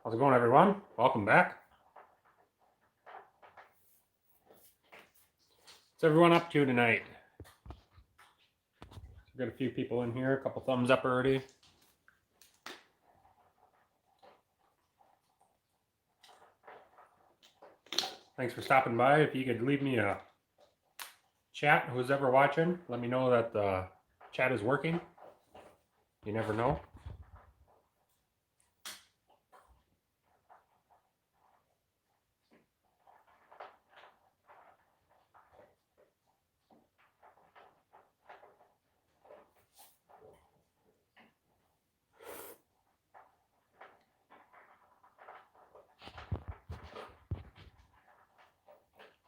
How's it going, everyone? Welcome back. What's everyone up to tonight? Got a few people in here, a couple thumbs up already. Thanks for stopping by. If you could leave me a chat, who's ever watching, let me know that the chat is working. You never know.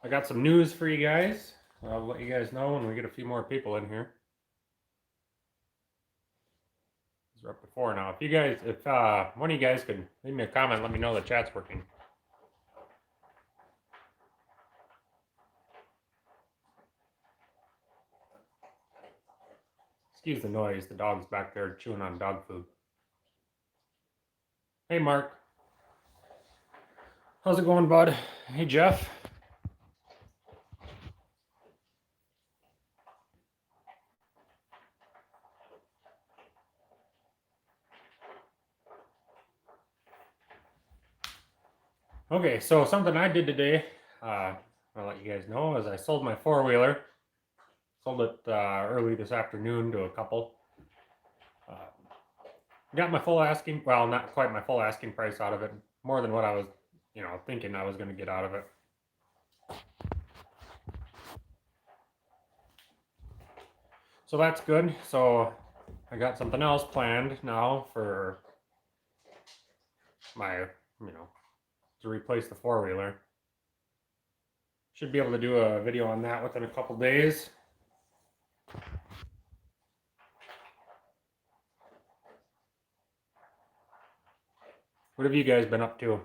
I got some news for you guys. I'll let you guys know when we get a few more people in here. We're up to 4 now. If one of you guys could leave me a comment, let me know the chat's working. Excuse the noise. The dog's back there chewing on dog food. Hey, Mark. How's it going, bud? Hey, Jeff. Okay, so something I did today, I'll let you guys know, is I sold my 4-wheeler. Sold it early this afternoon to a couple. Got my full asking, well, not quite my full asking price out of it. More than what I was, thinking I was going to get out of it. So that's good. So I got something else planned now for my, to replace the 4-wheeler. Should be able to do a video on that within a couple days. What have you guys been up to?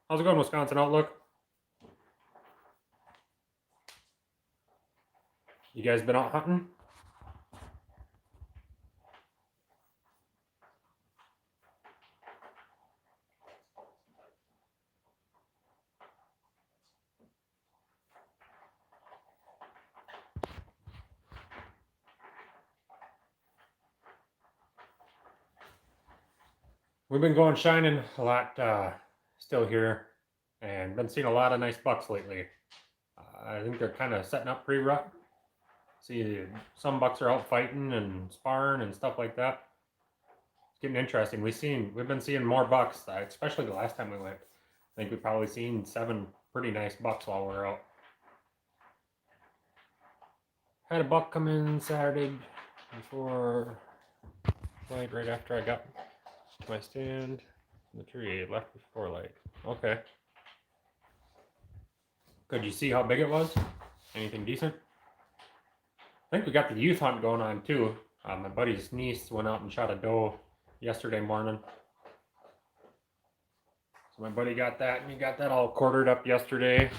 How's it going, Wisconsin Outlook? You guys been out hunting? We've been going shining a lot still here, and been seeing a lot of nice bucks lately. I think they're kind of setting up pre-rut. See, some bucks are out fighting and sparring and stuff like that. It's getting interesting. We've been seeing more bucks, especially the last time we went. I think we probably seen 7 pretty nice bucks while we were out. Had a buck come in Saturday before light, right after I got my stand in the tree. Left before light. Okay. Could you see how big it was? Anything decent? I think we got the youth hunt going on too. My buddy's niece went out and shot a doe yesterday morning. So my buddy got that, and he got that all quartered up yesterday.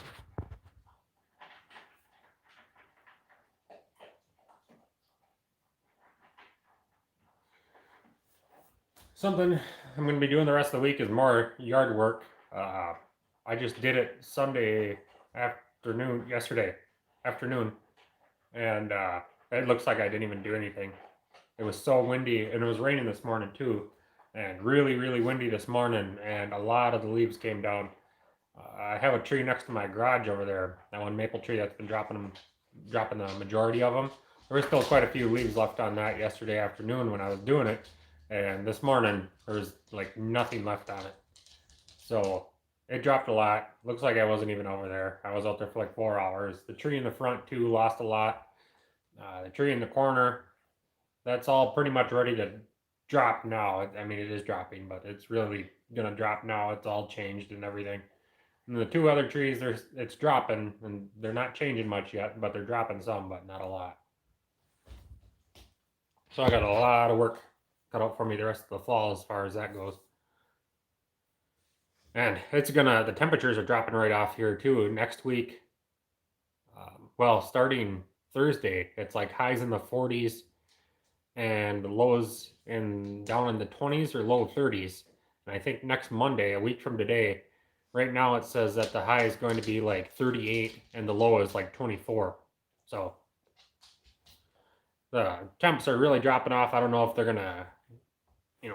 Something I'm going to be doing the rest of the week is more yard work. I just did it yesterday afternoon, and it looks like I didn't even do anything. It was so windy, and it was raining this morning too, and really, really windy this morning, and a lot of the leaves came down. I have a tree next to my garage over there, that one maple tree that's been dropping the majority of them. There was still quite a few leaves left on that yesterday afternoon when I was doing it, and this morning there was like nothing left on it. So it dropped a lot. Looks like I wasn't even over there. I was out there for like 4 hours. The tree in the front too lost a lot. The tree in the corner, that's all pretty much ready to drop now. I mean, it is dropping, but it's really gonna drop now. It's all changed and everything. And the 2 other trees, it's dropping, and they're not changing much yet, but they're dropping some, but not a lot. So I got a lot of work cut out for me the rest of the fall as far as that goes. And the temperatures are dropping right off here too next week. Starting Thursday, it's like highs in the 40s and the lows down in the 20s or low 30s. And I think next Monday, a week from today, right now it says that the high is going to be like 38 and the low is like 24. So the temps are really dropping off. I don't know if they're gonna,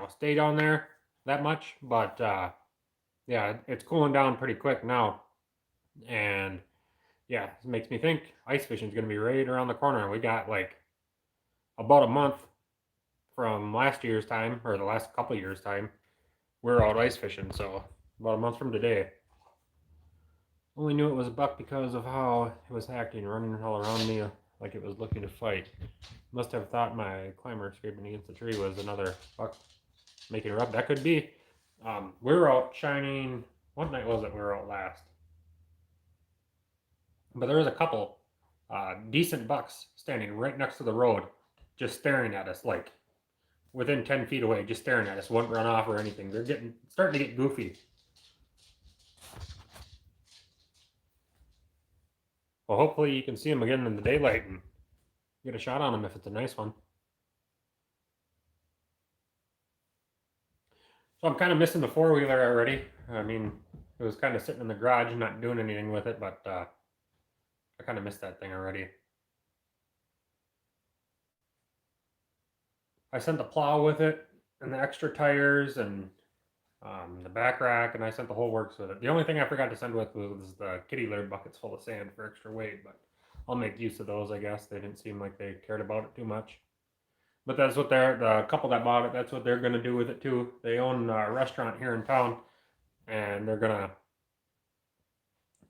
stay down there that much, but yeah, it's cooling down pretty quick now. And yeah, it makes me think ice fishing is gonna be right around the corner. And we got like about a month from last year's time or the last couple years' time. We're out ice fishing, so about a month from today. Only knew it was a buck because of how it was acting, running all around me like it was looking to fight. Must have thought my climber scraping against the tree was another buck making a rub. That could be. We were out shining. What night was it we were out last? But there was a couple decent bucks standing right next to the road, just staring at us, like within 10 feet away, just staring at us. Wouldn't run off or anything. They're starting to get goofy. Well, hopefully you can see them again in the daylight and get a shot on them if it's a nice one. So I'm kind of missing the four-wheeler already. I mean, it was kind of sitting in the garage and not doing anything with it, but I kind of missed that thing already. I sent the plow with it and the extra tires and the back rack, and I sent the whole works with it. The only thing I forgot to send with was the kitty litter buckets full of sand for extra weight, but I'll make use of those, I guess. They didn't seem like they cared about it too much. But that's what the couple that bought it, that's what they're going to do with it too. They own a restaurant here in town, and they're going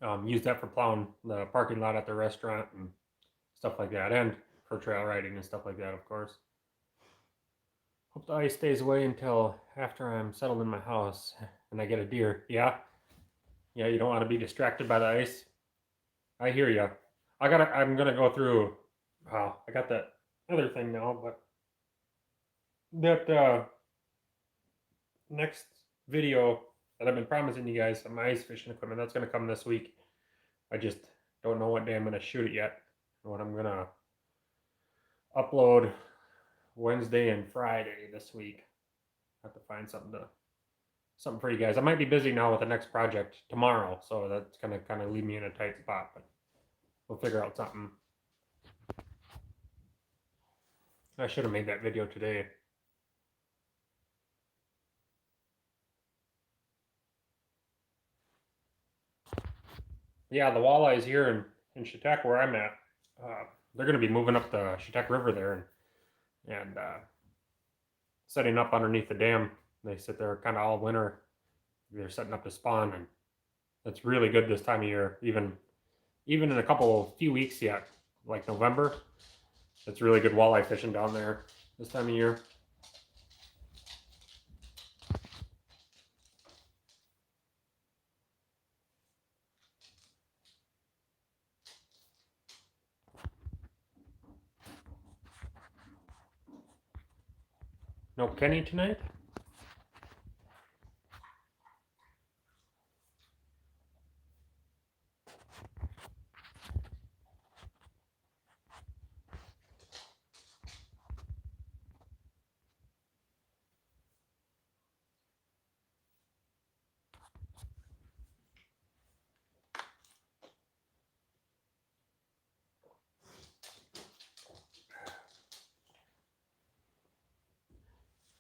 to use that for plowing the parking lot at the restaurant and stuff like that, and for trail riding and stuff like that, of course. Hope the ice stays away until after I'm settled in my house and I get a deer. Yeah, yeah, you don't want to be distracted by the ice. I hear you. I'm gonna go through. I got that other thing now, but that next video that I've been promising you guys, my ice fishing equipment, that's gonna come this week. I just don't know what day I'm gonna shoot it yet. What I'm gonna upload Wednesday and Friday this week. I have to find something for you guys. I might be busy now with the next project tomorrow, so that's gonna kind of leave me in a tight spot, but we'll figure out something. I should have made that video today. Yeah, the walleyes here in Chetek, where I'm at, they're going to be moving up the Chetek River there and setting up underneath the dam. They sit there kind of all winter. They're setting up to spawn, and it's really good this time of year. Even in a few weeks yet, like November, it's really good walleye fishing down there this time of year. No Kenny tonight?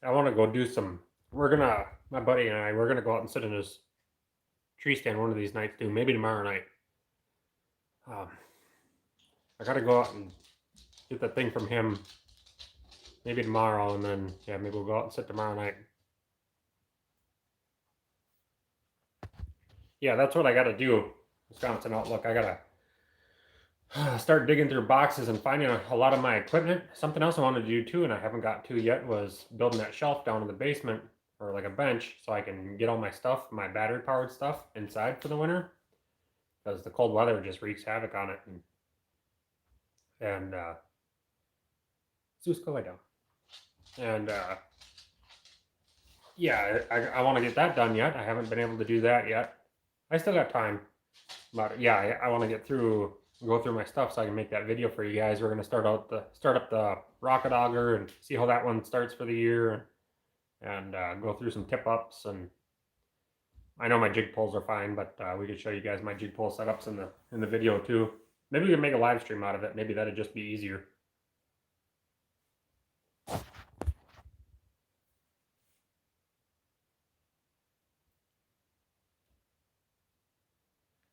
I want to go do some. My buddy and I, we're gonna go out and sit in his tree stand one of these nights too. Maybe tomorrow night. I gotta go out and get that thing from him. Maybe tomorrow, and then yeah, maybe we'll go out and sit tomorrow night. Yeah, that's what I gotta do. Wisconsin Outlook. I gotta start digging through boxes and finding a lot of my equipment. Something else I wanted to do too, and I haven't got to yet, was building that shelf down in the basement, or like a bench, so I can get all my stuff, my battery powered stuff, inside for the winter, because the cold weather just wreaks havoc on it. And Zeus, go lay down. And yeah, I want to get that done yet. I haven't been able to do that yet. I still got time, but yeah, I want to get through go through my stuff so I can make that video for you guys. We're gonna start up the rocket auger and see how that one starts for the year, and go through some tip ups. And I know my jig pulls are fine, but we could show you guys my jig pull setups in the video too. Maybe we can make a live stream out of it. Maybe that'd just be easier.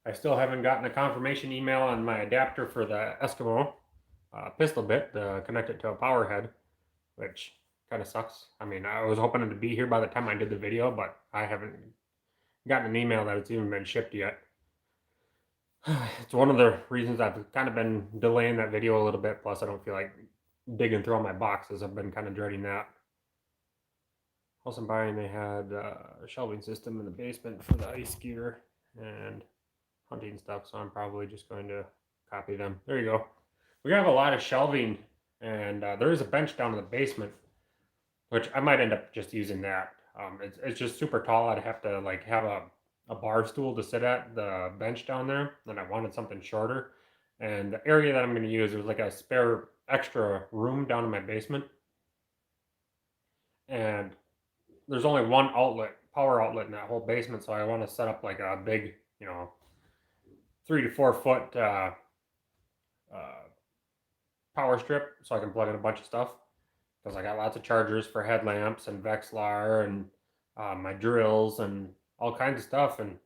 I still haven't gotten a confirmation email on my adapter for the Eskimo pistol bit to connect it to a power head, which kind of sucks. I mean, I was hoping it to be here by the time I did the video, but I haven't gotten an email that it's even been shipped yet. It's one of the reasons I've kind of been delaying that video a little bit. Plus, I don't feel like digging through all my boxes. I've been kind of dreading that. House I'm buying, they had a shelving system in the basement for the ice gear and hunting stuff, so I'm probably just going to copy them. There you go. We have a lot of shelving, and there is a bench down in the basement, which I might end up just using that. It's just super tall. I'd have to like have a bar stool to sit at the bench down there, and I wanted something shorter. And the area that I'm going to use, there's like a spare extra room down in my basement, and there's only one power outlet in that whole basement. So I want to set up like a big, 3 to 4 foot uh, power strip so I can plug in a bunch of stuff, because I got lots of chargers for headlamps and Vexlar and my drills and all kinds of stuff, and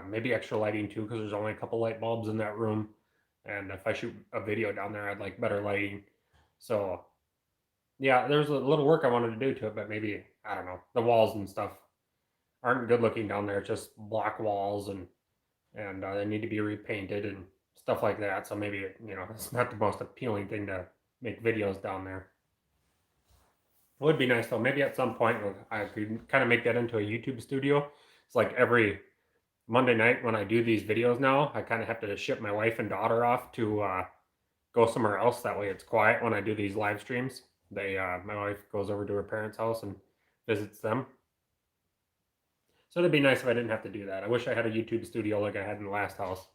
maybe extra lighting too, because there's only a couple light bulbs in that room, and if I shoot a video down there, I'd like better lighting. So yeah, there's a little work I wanted to do to it, but maybe, I don't know, the walls and stuff aren't good looking down there. It's just block walls, and they need to be repainted and stuff like that. So maybe it's not the most appealing thing to make videos down there. It would be nice though. Maybe at some point I could kind of make that into a YouTube studio. It's like every Monday night when I do these videos now, I kind of have to ship my wife and daughter off to go somewhere else. That way it's quiet when I do these live streams. My wife goes over to her parents' house and visits them. So it'd be nice if I didn't have to do that. I wish I had a YouTube studio like I had in the last house,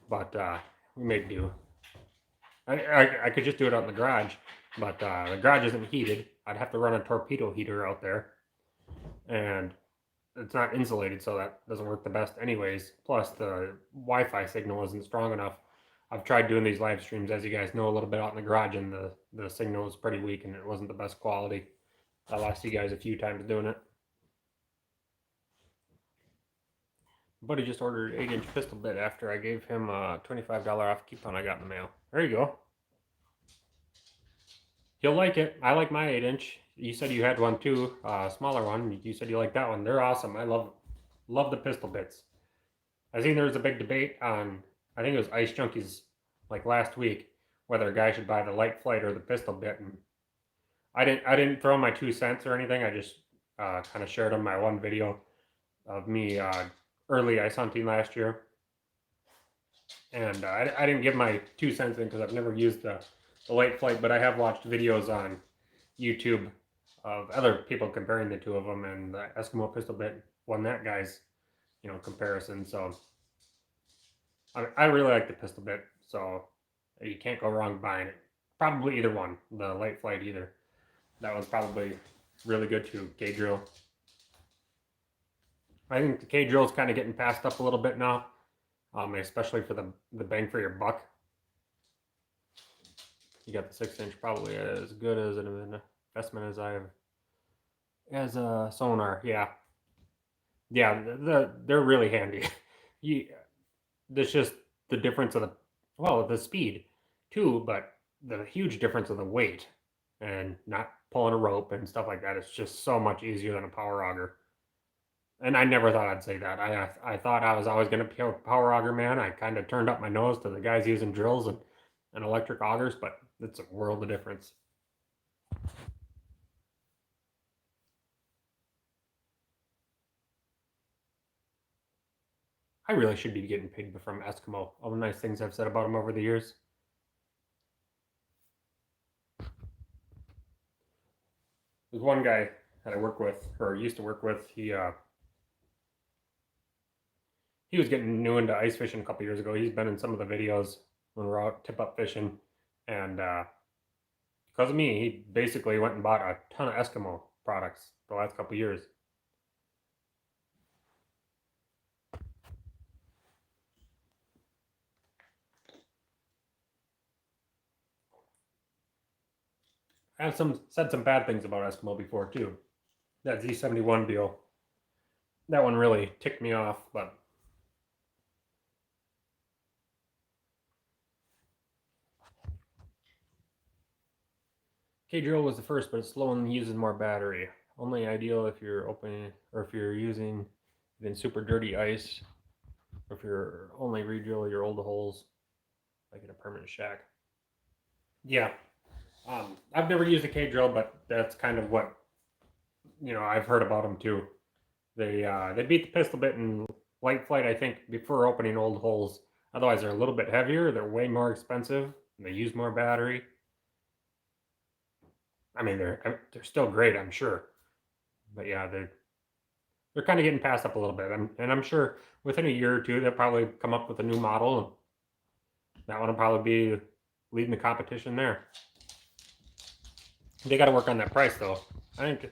but we made do. I could just do it out in the garage, but the garage isn't heated. I'd have to run a torpedo heater out there, and it's not insulated, so that doesn't work the best anyways. Plus, the Wi-Fi signal isn't strong enough. I've tried doing these live streams, as you guys know, a little bit out in the garage, and the signal is pretty weak, and it wasn't the best quality. I lost you guys a few times doing it. Buddy just ordered an 8-inch pistol bit after I gave him a $25 off coupon I got in the mail. There you go. He'll like it. I like my 8-inch. You said you had one too, smaller one. You said you like that one. They're awesome. I love the pistol bits. I seen there was a big debate on, I think it was Ice Junkies, like last week, whether a guy should buy the light flight or the pistol bit. And I didn't throw my 2 cents or anything. I just kind of shared on my one video of me early ice hunting last year, and I didn't give my 2 cents in because I've never used the light flight, but I have watched videos on YouTube of other people comparing the two of them, and the Eskimo pistol bit won that guy's comparison. So I really like the pistol bit, so you can't go wrong buying it. Probably either one, the light flight either. That was probably really good too. K-drill. I think the K-drill is kind of getting passed up a little bit now, especially for the bang for your buck. You got the 6-inch, probably as good as an investment as I have as a sonar. Yeah, they're really handy. There's just the difference of the speed too, but the huge difference of the weight and not pulling a rope and stuff like that. It's just so much easier than a power auger. And I never thought I'd say that. I thought I was always going to be a power auger man. I kind of turned up my nose to the guys using drills and electric augers, but it's a world of difference. I really should be getting paid from Eskimo. All the nice things I've said about them over the years. There's one guy that I work with, or used to work with. He he was getting new into ice fishing a couple years ago. He's been in some of the videos when we're out tip up fishing, and because of me, he basically went and bought a ton of Eskimo products the last couple years. I've said some bad things about Eskimo before too. That Z71 deal, that one really ticked me off, but K-Drill was the first, but it's slow and uses more battery. Only ideal if you're opening or if you're using it in super dirty ice, or if you're only re-drill your old holes like in a permanent shack. Yeah, I've never used a K-Drill, but that's kind of what I've heard about them too. They beat the pistol bit in light flight, I think, before opening old holes. Otherwise, they're a little bit heavier. They're way more expensive. And they use more battery. I mean, they're still great, I'm sure. But yeah, they're kind of getting passed up a little bit. And I'm sure within a year or two, they'll probably come up with a new model. That one will probably be leading the competition there. They got to work on that price though. I think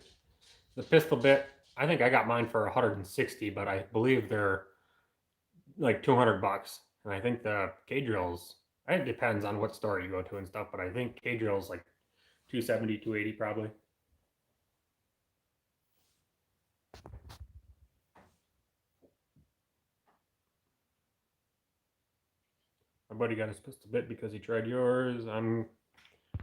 the pistol bit, I think I got mine for 160, but I believe they're like $200. And I think the K-Drills, it depends on what store you go to and stuff, but I think K-Drills like 270, 280 probably. My buddy got his pistol bit because he tried yours. I'm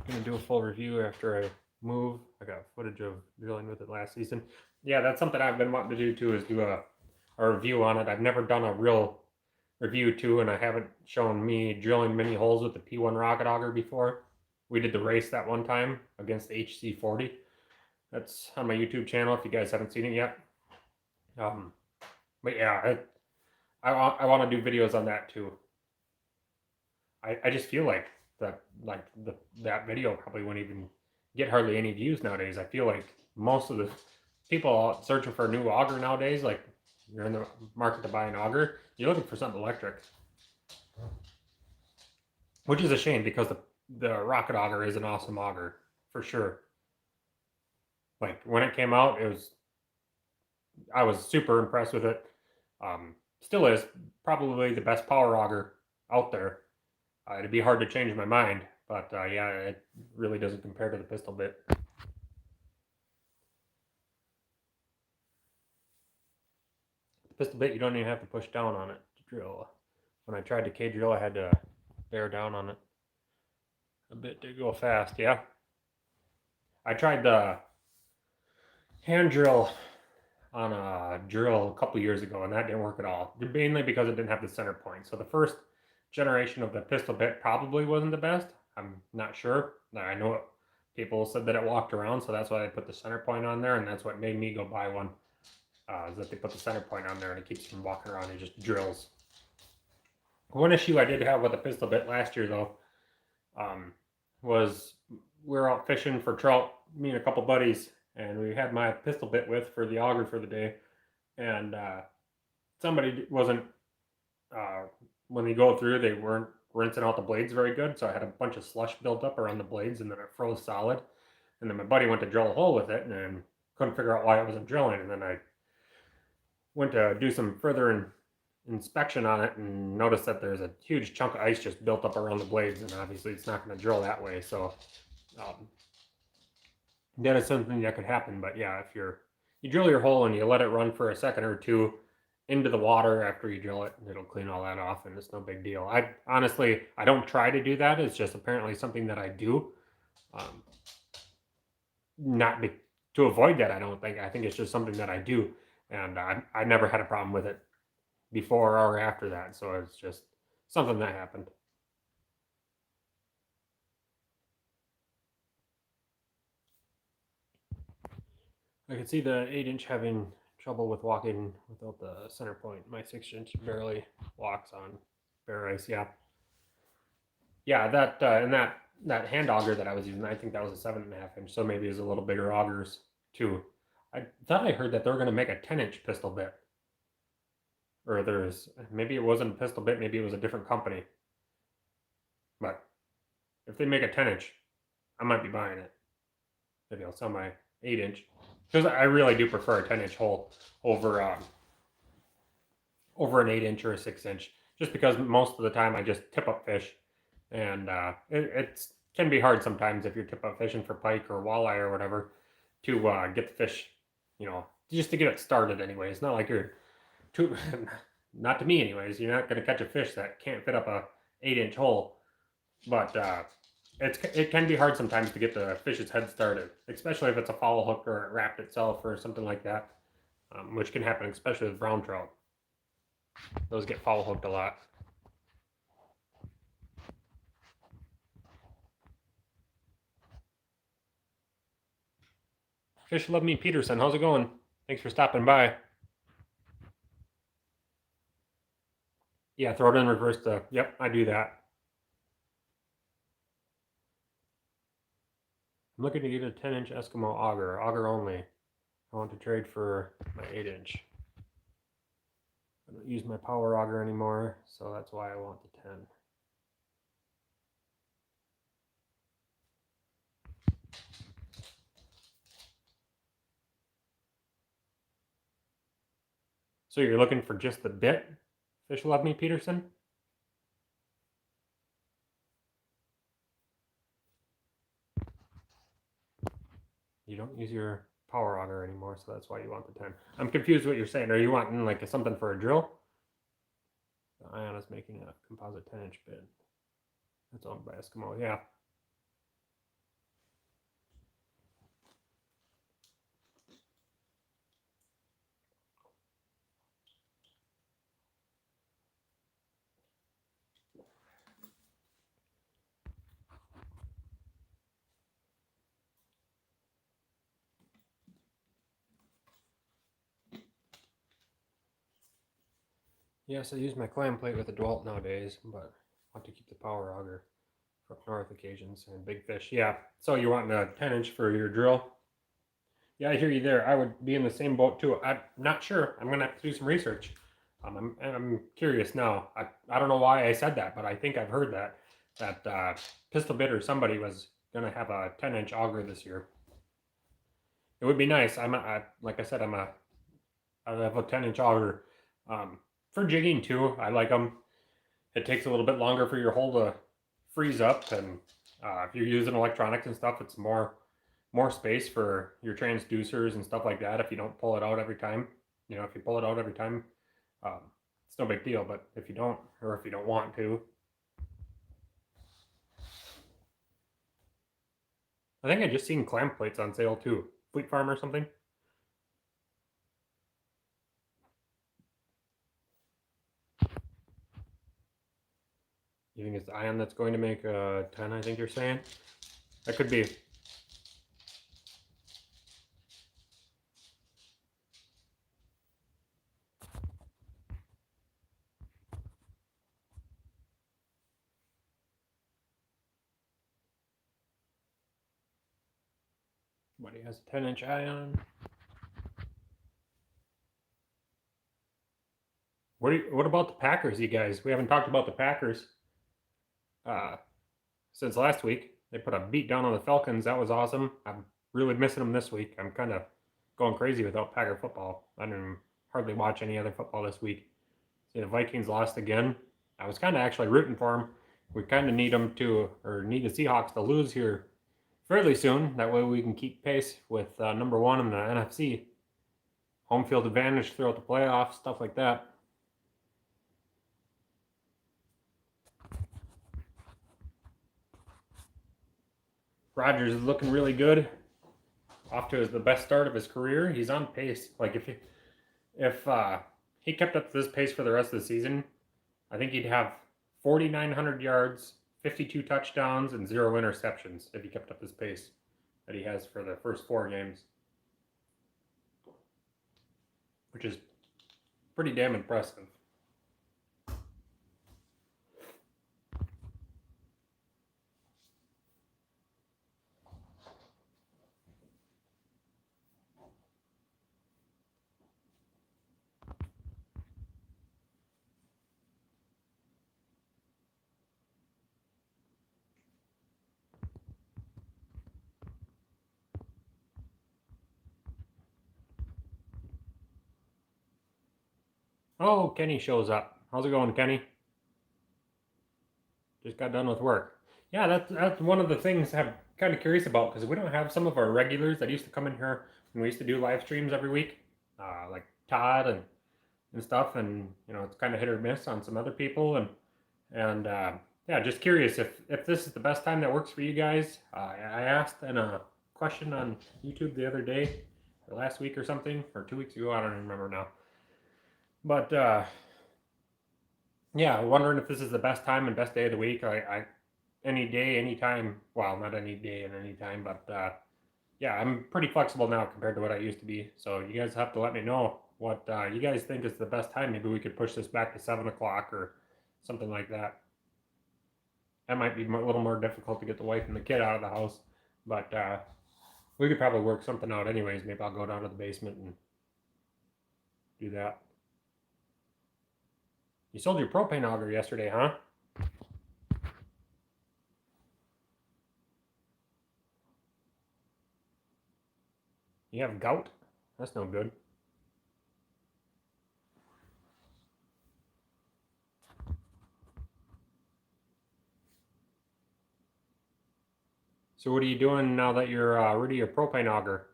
gonna do a full review after I move. I got footage of drilling with it last season. Yeah, that's something I've been wanting to do too, is do a review on it. I've never done a real review too, and I haven't shown me drilling mini holes with the P1 rocket auger before. We did the race that one time against the HC40. That's on my YouTube channel if you guys haven't seen it yet. But yeah, I want to do videos on that too. I just feel like that video probably wouldn't even get hardly any views nowadays. I feel like most of the people searching for a new auger nowadays, like you're in the market to buy an auger, you're looking for something electric, which is a shame because the rocket auger is an awesome auger for sure. Like when it came out, I was super impressed with it. Still is probably the best power auger out there. It'd be hard to change my mind, but yeah, it really doesn't compare to the pistol bit. The pistol bit, you don't even have to push down on it to drill. When I tried to K-Drill, I had to bear down on it a bit to go fast. Yeah, I tried the hand drill on a drill a couple years ago, and that didn't work at all. Mainly because it didn't have the center point. So the first generation of the pistol bit probably wasn't the best. I'm not sure. I know people said that it walked around, so that's why I put the center point on there, and that's what made me go buy one. Is that they put the center point on there and it keeps from walking around. It just drills. One issue I did have with the pistol bit last year though, was we were out fishing for trout, me and a couple buddies, and we had my pistol bit with for the auger for the day, and somebody wasn't when they go through, they weren't rinsing out the blades very good, so I had a bunch of slush built up around the blades, and then it froze solid. And then my buddy went to drill a hole with it, and couldn't figure out why it wasn't drilling. And then I went to do some further inspection on it, and noticed that there's a huge chunk of ice just built up around the blades, and obviously it's not going to drill that way. So that is something that could happen. But yeah, if you drill your hole and you let it run for a second or two into the water after you drill it, it'll clean all that off, and it's no big deal. I honestly, I don't try to do that. It's just apparently something that I do. Not be, to avoid that, I don't think. I think it's just something that I do, and I never had a problem with it before or after that. So it's just something that happened. I can see the 8-inch having trouble with walking without the center point. My 6-inch barely walks on bare ice. Yeah, yeah. That and that hand auger that I was using, I think that was a 7.5-inch. So maybe it's a little bigger augers too. I thought I heard that they were going to make a 10-inch pistol bit. or maybe it wasn't a pistol bit, maybe it was a different company. But if they make a 10-inch, I might be buying it. Maybe I'll sell my 8-inch because I really do prefer a 10-inch hole over over an 8-inch or a 6-inch, just because most of the time I just tip up fish, and it can be hard sometimes if you're tip up fishing for pike or walleye or whatever to get the fish, just to get it started. Anyway, it's not like you're too, not to me anyways. You're not going to catch a fish that can't fit up a 8-inch hole, but it can be hard sometimes to get the fish's head started, especially if it's a foul hook or it wrapped itself or something like that, which can happen especially with brown trout. Those get foul hooked a lot. Fish Love Me Peterson, how's it going? Thanks for stopping by. Yeah, throw it in reverse to, yep, I do that. I'm looking to get a 10-inch Eskimo auger only. I want to trade for my 8-inch. I don't use my power auger anymore, so that's why I want the 10. So you're looking for just the bit, Fish Love Me Peterson? You don't use your power auger anymore, so that's why you want the 10. I'm confused what you're saying. Are you wanting like something for a drill? Ion is making a composite 10-inch bit. That's owned by Eskimo, yeah. Yes, I use my clam plate with a Dwelt nowadays, but I want to keep the power auger for up north occasions and big fish. Yeah, so you want a 10-inch for your drill? Yeah, I hear you there. I would be in the same boat too. I'm not sure. I'm gonna have to do some research. I'm curious now. I don't know why I said that, but I think I've heard that Pistol Bit or somebody was gonna have a 10-inch auger this year. It would be nice. Like I said, I have a 10-inch auger for jigging too. I like them. It takes a little bit longer for your hole to freeze up, and if you're using electronics and stuff, it's more space for your transducers and stuff like that. If you don't pull it out every time, if you pull it out every time, um, it's no big deal. But if you don't, or if you don't want to, I think I just seen clam plates on sale too. Fleet Farm or something. You think it's Ion that's going to make a 10? I think you're saying that could be. Somebody has a 10-inch Ion. What about the Packers, you guys? We haven't talked about the Packers uh, since last week. They put a beat down on the Falcons. That was awesome. I'm really missing them this week. I'm kind of going crazy without Packer football. I didn't hardly watch any other football this week. See, the Vikings lost again. I was kind of actually rooting for them. We kind of need them to, or need the Seahawks to lose here fairly soon. That way we can keep pace with number one in the NFC. Home field advantage throughout the playoffs, stuff like that. Rodgers is looking really good. Off to the best start of his career. He's on pace. Like if he kept up this pace for the rest of the season, I think he'd have 4,900 yards, 52 touchdowns, and 0 interceptions if he kept up this pace that he has for the first 4 games, which is pretty damn impressive. Oh, Kenny shows up. How's it going, Kenny? Just got done with work. Yeah, that's one of the things I'm kind of curious about because we don't have some of our regulars that used to come in here when we used to do live streams every week, like Todd and stuff, and it's kind of hit or miss on some other people, and yeah, just curious if this is the best time that works for you guys. I asked in a question on YouTube the other day, or last week or something, or 2 weeks ago, I don't even remember now, but yeah, wondering if this is the best time and best day of the week. I any day, any time. Well, not any day and any time, but yeah, I'm pretty flexible now compared to what I used to be. So you guys have to let me know what you guys think is the best time. Maybe we could push this back to 7 o'clock or something like that. That might be a little more difficult to get the wife and the kid out of the house, but we could probably work something out anyways. Maybe I'll go down to the basement and do that. You sold your propane auger yesterday, huh? You have gout? That's no good. So what are you doing now that you're rid of your propane auger?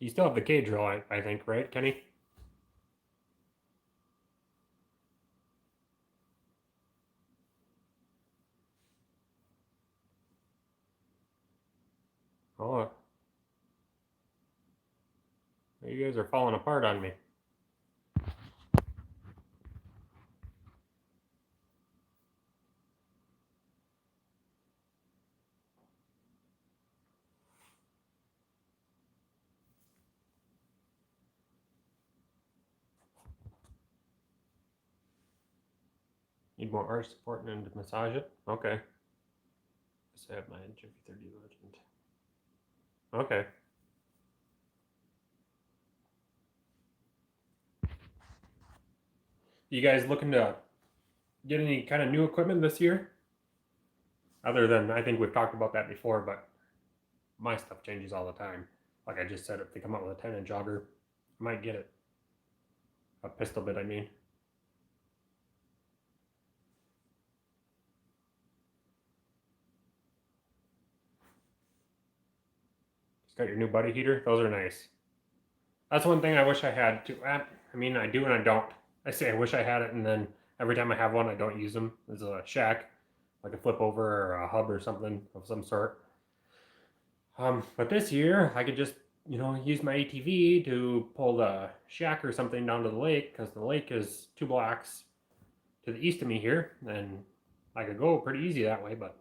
You still have the cage roll, I think, right, Kenny? Oh, you guys are falling apart on me. Need more arch support and to massage it? Okay. Just have my Jiffy 30 Legend. Okay. You guys looking to get any kind of new equipment this year? Other than, I think we've talked about that before, but my stuff changes all the time. Like I just said, if they come out with a 10-inch auger, I might get it. A pistol bit, I mean. Just got your new buddy heater. Those are nice. That's one thing I wish I had too. I mean, I do and I don't. I say I wish I had it, and then every time I have one, I don't use them. There's a shack, like a flip over or a hub or something of some sort. But this year, I could just use my ATV to pull the shack or something down to the lake because the lake is 2 blocks to the east of me here, and I could go pretty easy that way. But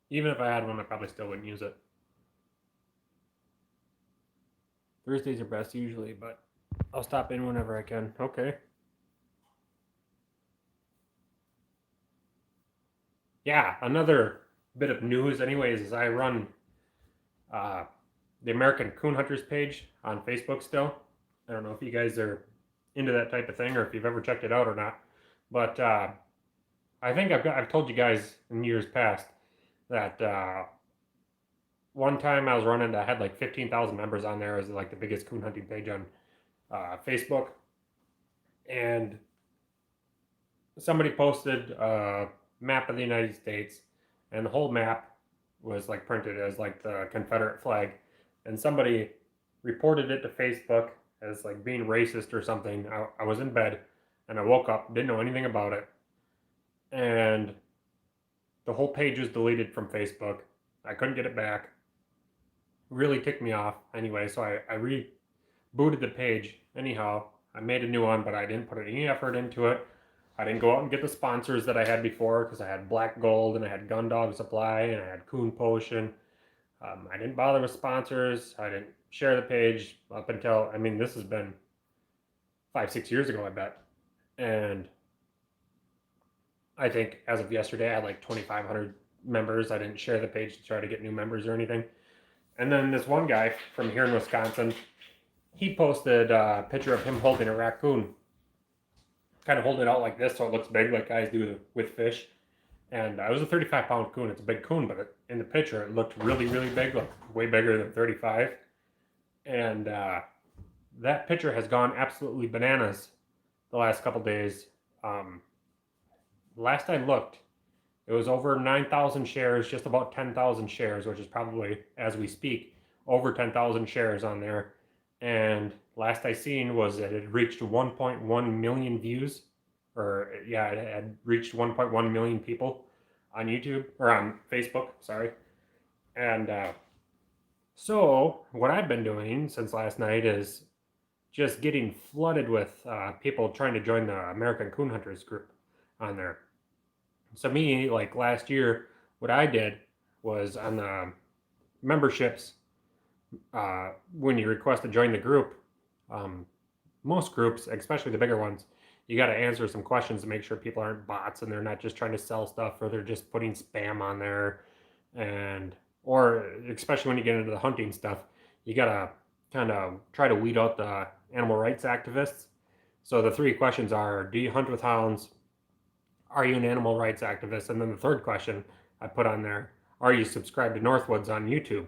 even if I had one, I probably still wouldn't use it. Thursdays are best usually, but I'll stop in whenever I can. Okay. Yeah, another bit of news, anyways, is I run uh, the American Coon Hunters page on Facebook still. I don't know if you guys are into that type of thing or if you've ever checked it out or not, but I think I've told you guys in years past that one time I was running, I had like 15,000 members on there. It was like the biggest coon hunting page on Facebook, and somebody posted a map of the United States, and the whole map was like printed as like the Confederate flag, and somebody reported it to Facebook as like being racist or something. I was in bed, and I woke up, didn't know anything about it, and the whole page was deleted from Facebook. I couldn't get it back. Really ticked me off. Anyway, so I rebooted the page. Anyhow, I made a new one, but I didn't put any effort into it. I didn't go out and get the sponsors that I had before because I had Black Gold and I had Gun Dog Supply and I had Coon Potion. I didn't bother with sponsors. I didn't share the page up until, I mean, this has been 5, 6 years ago, I bet. And I think as of yesterday, I had like 2,500 members. I didn't share the page to try to get new members or anything. And then this one guy from here in Wisconsin, he posted a picture of him holding a raccoon, kind of holding it out like this so it looks big like guys do with fish. And it was a 35-pound coon. It's a big coon, but in the picture it looked really, really big, like way bigger than 35. And that picture has gone absolutely bananas the last couple days. Um, last I looked, it was over 9,000 shares, just about 10,000 shares, which is probably, as we speak, over 10,000 shares on there. And last I seen was that it reached 1.1 million views, or yeah, it had reached 1.1 million people on YouTube, or on Facebook, sorry. And so what I've been doing since last night is just getting flooded with people trying to join the American Coon Hunters group on there. So me, like last year, what I did was on the memberships, when you request to join the group, um, most groups, especially the bigger ones, you got to answer some questions to make sure people aren't bots and they're not just trying to sell stuff or they're just putting spam on there. And, or especially when you get into the hunting stuff, you got to kind of try to weed out the animal rights activists. So the three questions are: do you hunt with hounds? Are you an animal rights activist? And then the third question I put on there: are you subscribed to Northwoods on YouTube?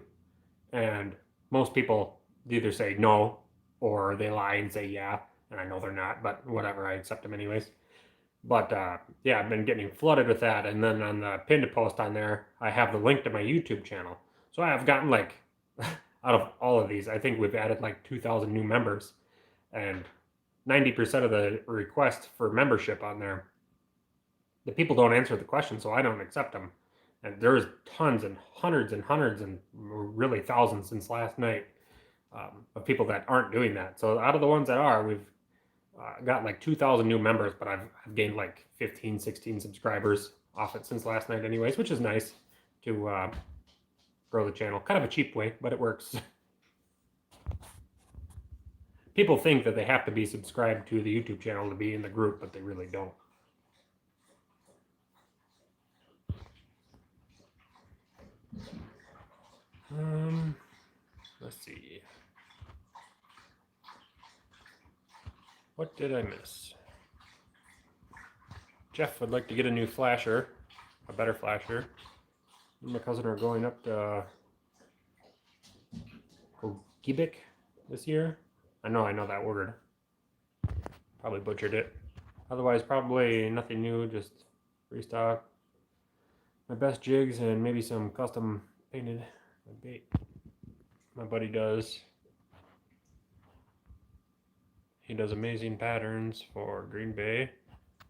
And most people either say no or they lie and say yeah. And I know they're not, but whatever, I accept them anyways. But yeah, I've been getting flooded with that. And then on the pinned post on there, I have the link to my YouTube channel. So I've gotten like, out of all of these, I think we've added like 2,000 new members. And 90% of the requests for membership on there, the people don't answer the question, so I don't accept them. And there's tons and hundreds and really thousands since last night of people that aren't doing that. So out of the ones that are, we've got like 2,000 new members, but I've gained like 15, 16 subscribers off it since last night anyways, which is nice to grow the channel. Kind of a cheap way, but it works. People think that they have to be subscribed to the YouTube channel to be in the group, but they really don't. Let's see. What did I miss? Jeff would like to get a new flasher, a better flasher. Me and my cousin are going up to Kogibik this year. I know that word. Probably butchered it. Otherwise, probably nothing new, just restock. My best jigs and maybe some custom painted bait. My buddy does. He does amazing patterns for Green Bay.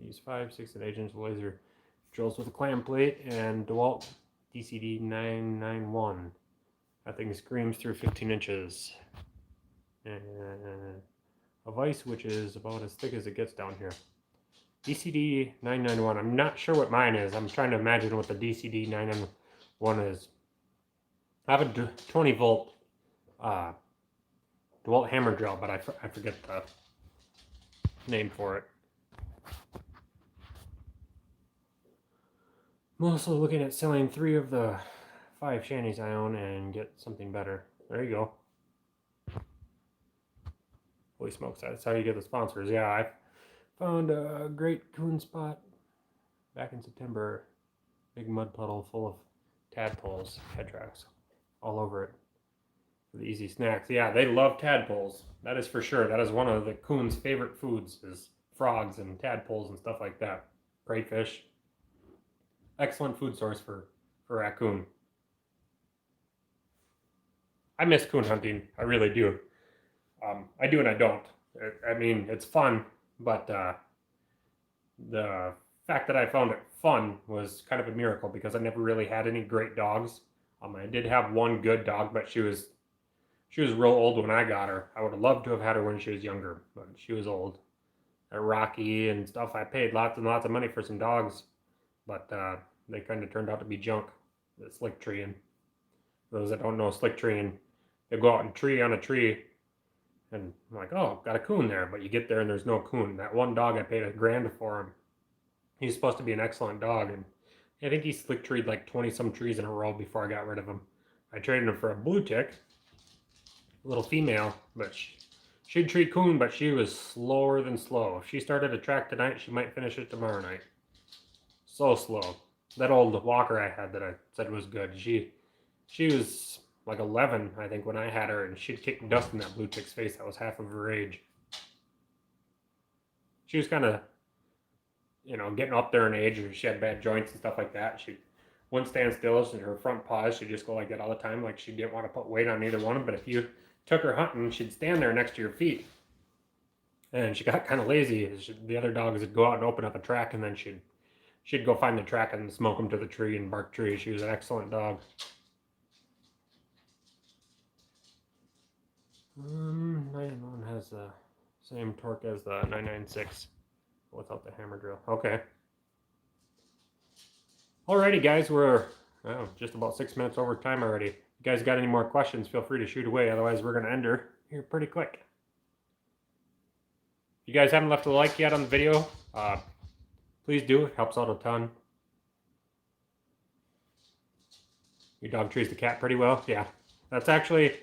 He's 5, 6 8-inch laser drills with a clam plate and DeWalt DCD 991. That thing screams through 15 inches. And a vise which is about as thick as it gets down here. DCD 991. I'm not sure what mine is. I'm trying to imagine what the DCD 991 is. I have a 20 volt DeWalt hammer drill, but I forget the name for it. I'm also looking at selling 3 of the 5 shanties I own and get something better. There you go. Holy smokes, that's how you get the sponsors. Yeah, I found a great coon spot back in September. Big mud puddle full of tadpoles, head tracks, all over it. For the easy snacks. Yeah, they love tadpoles. That is for sure. That is one of the coon's favorite foods, is frogs and tadpoles and stuff like that. Crayfish. Excellent food source for raccoon. I miss coon hunting. I really do. I do and I don't. I mean, it's fun, but the fact that I found it fun was kind of a miracle because I never really had any great dogs. I did have one good dog, but she was real old when I got her. I would have loved to have had her when she was younger, but she was old. Rocky and stuff. I paid lots and lots of money for some dogs, but they kind of turned out to be junk. The slick treeing. For those that don't know slick treeing, they go out and tree on a tree, and I'm like, oh, got a coon there. But you get there and there's no coon. That one dog, I paid $1,000 for him. He's supposed to be an excellent dog, and I think he slick treed like 20 some trees in a row before I got rid of him. I traded him for a blue tick, a little female, but she'd treat coon, but she was slower than slow. If she started a track tonight, she might finish it tomorrow night. So slow. That old walker I had that I said was good, she was like 11, I think, when I had her, and she'd kick dust in that blue tick's face. That was half of her age. she was kind of, getting up there in age, or she had bad joints and stuff like that. She wouldn't stand still, and her front paws, she'd just go like that all the time, like she didn't want to put weight on either one. But if you took her hunting, she'd stand there next to your feet. And she got kind of lazy. The other dogs would go out and open up a track, and then she'd go find the track and smoke them to the tree and bark trees. She was an excellent dog. 991 has the same torque as the 996 without the hammer drill. Okay. Alrighty, guys, we're just about 6 minutes over time already. If you guys got any more questions, feel free to shoot away. Otherwise, we're going to end her here pretty quick. If you guys haven't left a like yet on the video, please do. It helps out a ton. Your dog trees the cat pretty well. Yeah, that's actually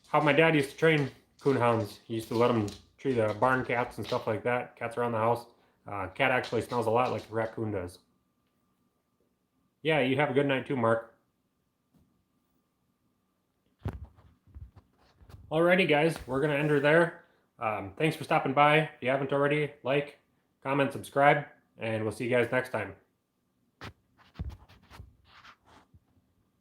how my dad used to train coonhounds. He used to let them tree the barn cats and stuff like that. Cats around the house. Cat actually smells a lot like a raccoon does. Yeah, you have a good night too, Mark. Alrighty, guys, we're going to end her there. Thanks for stopping by. If you haven't already, like, comment, subscribe, and we'll see you guys next time.